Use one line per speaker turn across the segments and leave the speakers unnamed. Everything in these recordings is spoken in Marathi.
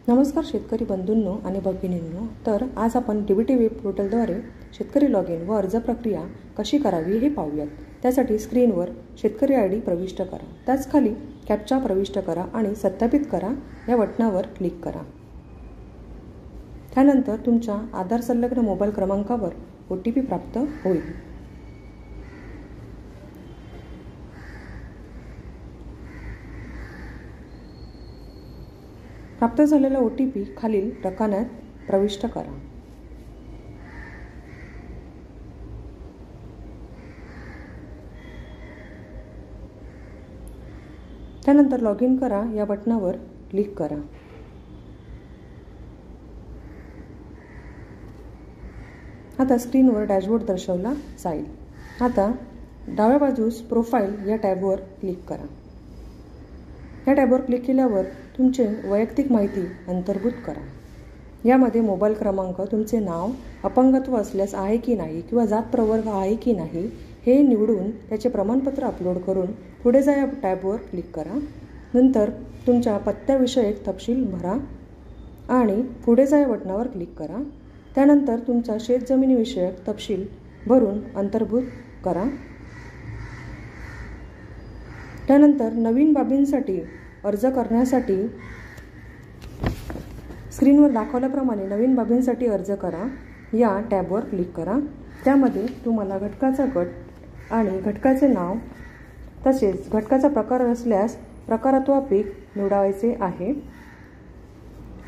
नमस्कार शेतकरी बंधूंनो आणि भगिनींनो. तर आज आपण DBT वेब पोर्टलद्वारे शेतकरी लॉग इन व अर्ज प्रक्रिया कशी करावी हे पाहूयात. त्यासाठी स्क्रीनवर शेतकरी ID प्रविष्ट करा, त्याच खाली कॅप्चा प्रविष्ट करा आणि सत्यापित करा या बटनावर क्लिक करा. त्यानंतर तुमच्या आधार संलग्न मोबाईल क्रमांकावर OTP प्राप्त होईल. प्राप्त झालेला OTP खालील रकान्यात प्रविष्ट करा. त्यानंतर लॉग इन करा या बटनावर क्लिक करा. आता स्क्रीनवर डॅशबोर्ड दर्शवला जाईल. आता डाव्या बाजूस प्रोफाईल या टॅबवर क्लिक करा. या टॅबवर क्लिक केल्यावर तुमचे वैयक्तिक माहिती अंतर्भूत करा. यामध्ये मोबाईल क्रमांक, तुमचे नाव, अपंगत्व असल्यास आहे की नाही किंवा जात प्रवर्ग आहे की नाही हे निवडून त्याचे प्रमाणपत्र अपलोड करून पुढे जा या टॅबवर क्लिक करा. नंतर तुमच्या पत्त्याविषयक तपशील भरा आणि पुढे जा या बटनावर क्लिक करा. त्यानंतर तुमचा शेतजमिनीविषयक तपशील भरून अंतर्भूत करा. त्यानंतर नवीन बाबींसाठी अर्ज करण्यासाठी स्क्रीनवर दाखवल्याप्रमाणे नवीन बाबींसाठी अर्ज करा या टॅबवर क्लिक करा. त्यामध्ये तुम्हाला घटकाचा गट आणि घटकाचे नाव तसेच घटकाचा प्रकार असल्यास प्रकारात्वा पीक निवडायचे आहे.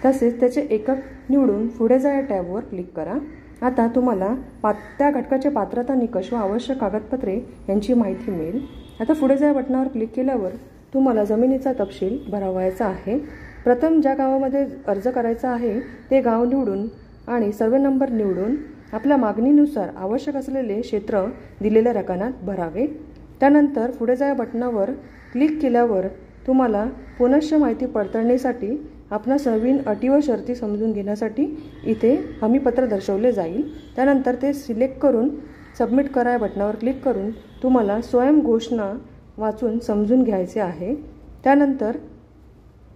तसेच त्याचे एकक निवडून पुढे जा या टॅबवर क्लिक करा. आता तुम्हाला त्या घटकाचे पात्रता निकष व आवश्यक कागदपत्रे यांची माहिती मिळेल. आता पुढे जा या बटनावर क्लिक केल्यावर तुम्हाला जमिनीचा तपशील भरावायचा आहे. प्रथम ज्या गावामध्ये अर्ज करायचा आहे ते गाव निवडून आणि सर्वे नंबर निवडून आपल्या मागणीनुसार आवश्यक असलेले क्षेत्र दिलेल्या रकान्यात भरावे. त्यानंतर पुढे जा या बटनावर क्लिक केल्यावर तुम्हाला पुनश्च माहिती पडताळणीसाठी आपणास नवीन अटी व शर्ती समजून घेण्यासाठी इथे हमीपत्र दर्शवले जाईल. त्यानंतर ते सिलेक्ट करून सबमिट करा या बटनावर क्लिक करून तुम्हाला स्वयं घोषणा वाचून समजून घ्यायचे आहे. त्यानंतर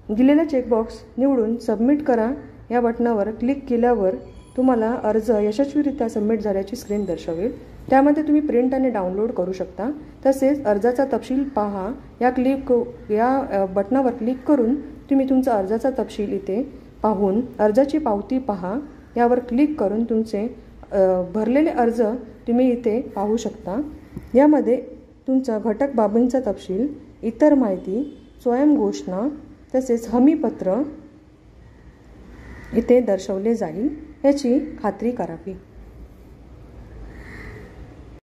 दिलेला चेकबॉक्स निवडून सबमिट करा या बटनावर क्लिक केल्यावर तुम्हाला अर्ज यशस्वीरित्या सबमिट झाल्याची स्क्रीन दर्शवेल. त्यामध्ये तुम्ही प्रिंट आणि डाउनलोड करू शकता. तसेच अर्जाचा तपशील पहा या बटनावर क्लिक करून तुम्ही तुमचा अर्जाचा तपशील इथे पाहून अर्जाची पावती पहा यावर क्लिक करून तुमचे भरलेले अर्ज तुम्ही इथे पाहू शकता. यामध्ये तुमचा घटक बाबींचा तपशील, इतर माहिती, स्वयं घोषणा तसेच हमीपत्र इथे दर्शवले जाईल याची खात्री करावी.